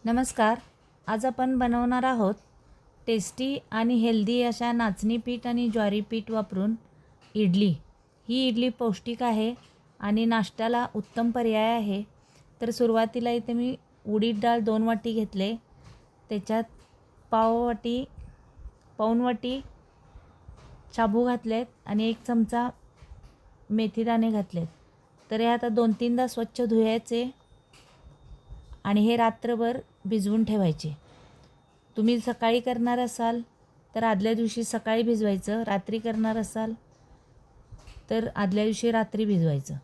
नमस्कार. आज आपण बनवणार आहोत टेस्टी आणि हेल्दी अशा नाचणी पीठ आणि ज्वारी पीठ वापरून इडली. ही इडली पौष्टिक आहे आणि नाश्त्याला उत्तम पर्याय आहे. तर सुरुवातीला इथे मी उडीद डाळ 2 वाटी घेतले. त्याच्यात पाऊण वाटी शाबू घातलेत आणि 1 चमचा मेथीदाणे घातलेत. तर हे आता 2-3दा स्वच्छ धुवायचे आणि हे रात्रभर भिजवून ठेवायचे. तुम्ही सकाळी करणार असाल तर आदल्या दिवशी सकाळी भिजवायचं, रात्री करणार असाल तर आदल्या दिवशी रात्री भिजवायचं.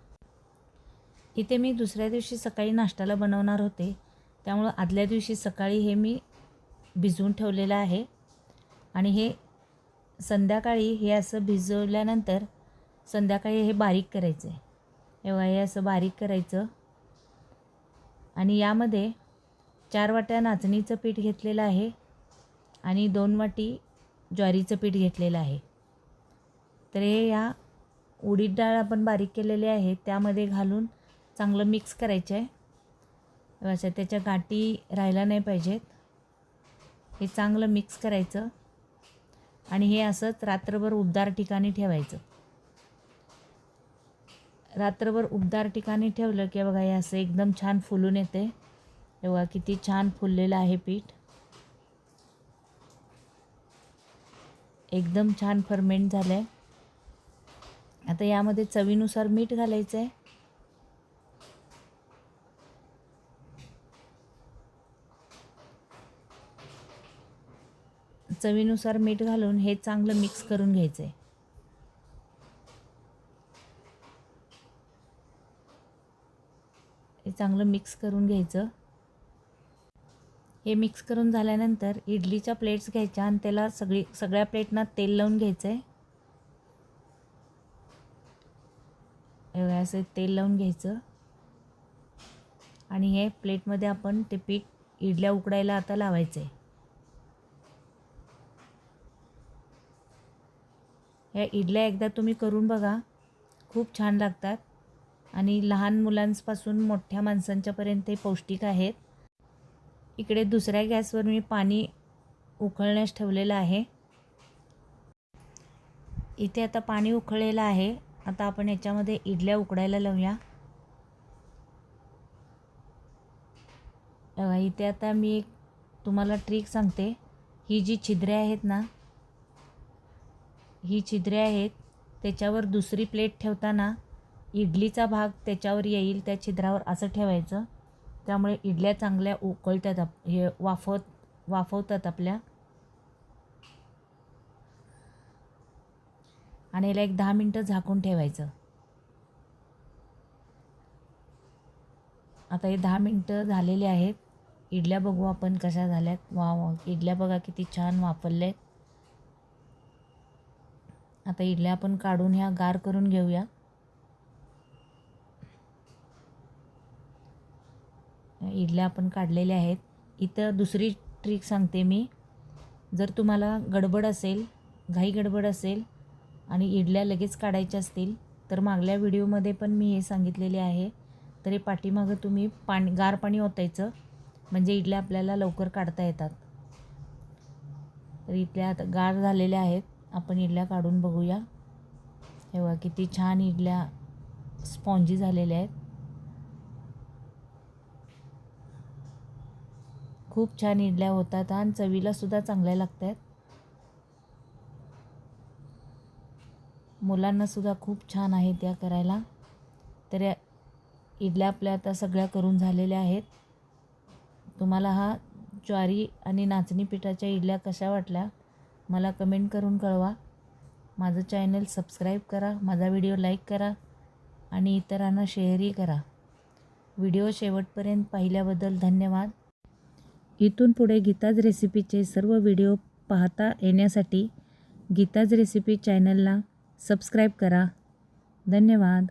इथे मी दुसऱ्या दिवशी सकाळी नाश्त्याला बनवणार होते, त्यामुळं आदल्या दिवशी सकाळी हे मी भिजवून ठेवलेलं आहे. आणि हे संध्याकाळी हे असं भिजवल्यानंतर संध्याकाळी हे बारीक करायचं आहे. हे असं बारीक करायचं आणि यामध्ये 4 वाट्या नाचणीचं पीठ घेतलेलं आहे आणि 2 वाटी ज्वारीचं पीठ घेतलेलं आहे. तर हे या उडीद डाळ आपण बारीक केलेले आहे त्यामध्ये घालून चांगलं मिक्स करायचं आहे. असं त्याच्या गाठी राहायला नाही पाहिजेत. हे चांगलं मिक्स करायचं आणि हे असंच रात्रभर उबदार ठिकाणी ठेवायचं. रात्रभर उबदार ठिकाणी ठेवलं की बघा हे असं एकदम छान फुलून येते. बघा किती छान फुललेलं आहे पीठ. एकदम छान फर्मेंट झालं आहे. आता यामध्ये चवीनुसार मीठ घालायचं आहे. चवीनुसार मीठ घालून हे चांगलं मिक्स करून घ्यायचं आहे. हे चांगलं मिक्स करून घ्यायचं. हे मिक्स करून झाल्यानंतर इडलीच्या प्लेट्स घ्यायच्या आणि त्याला सगळ्या प्लेटना तेल लावून घ्यायचं आहे. असं तेल लावून घ्यायचं आणि हे प्लेटमध्ये आपण ते पीठ इडल्या उकडायला आता लावायचं आहे. या इडल्या एकदा तुम्ही करून बघा, खूप छान लागतात आणि लहान मुलांपासून मोठ्या माणसांच्यापर्यंत ते पौष्टिक आहेत. इकडे दुसऱ्या गॅसवर मी पाणी उकळण्यास ठेवलेलं आहे. इथे आता पाणी उकळलेलं आहे. आता आपण याच्यामध्ये इडल्या उकडायला लावूया. इथे आता मी एक तुम्हाला ट्रिक सांगते. ही जी छिद्रे आहेत ना, ही छिद्रे आहेत त्याच्यावर दुसरी प्लेट ठेवताना इडलीचा भाग त्याच्यावर येईल, त्या छिद्रावर असं ठेवायचं. त्यामुळे इडल्या चांगल्या उकळतात, हे वाफवतात आपल्या. आणि याला एक 10 मिनटं झाकून ठेवायचं. आता हे 10 मिनटं झालेले आहेत. इडल्या बघू आपण कशा झाल्यात. वा, इडल्या बघा किती छान वाफरल्या आहेत. आता इडल्या आपण काढून ह्या गार करून घेऊया. इडल्या आपण काढलेल्या आहेत. इथं दुसरी ट्रिक सांगते मी. जर तुम्हाला गडबड असेल, घाई गडबड असेल आणि इडल्या लगेच काढायच्या असतील तर मागल्या व्हिडिओमध्ये पण मी हे सांगितलेले आहे. तर हे पाठीमागं तुम्ही गार पाणी ओतायचं, म्हणजे इडल्या आपल्याला लवकर काढता येतात. तर इडल्या आता गार झालेल्या आहेत. आपण इडल्या काढून बघूया. हे बघा किती छान इडल्या स्पॉन्जी झालेल्या आहेत. खूप छान इडल्या होतात आणि चवीला सुद्धा चांगल्या लागतात. मुलांना सुद्धा खूप छान आहे त्या करायला. तर या इडल्या आपल्या आता सगळ्या करून झालेल्या आहेत. तुम्हाला हा ज्वारी आणि नाचणी पिठाच्या इडल्या कशा वाटल्या मला कमेंट करून कळवा. माझं चॅनल सबस्क्राईब करा, माझा व्हिडिओ लाईक करा आणि इतरांना शेअरही करा. व्हिडिओ शेवटपर्यंत पाहिल्याबद्दल धन्यवाद. इथून पुढे गीताज रेसिपीचे सर्व व्हिडिओ पाहता येण्यासाठी गीताज रेसिपी चॅनलला सबस्क्राईब करा. धन्यवाद.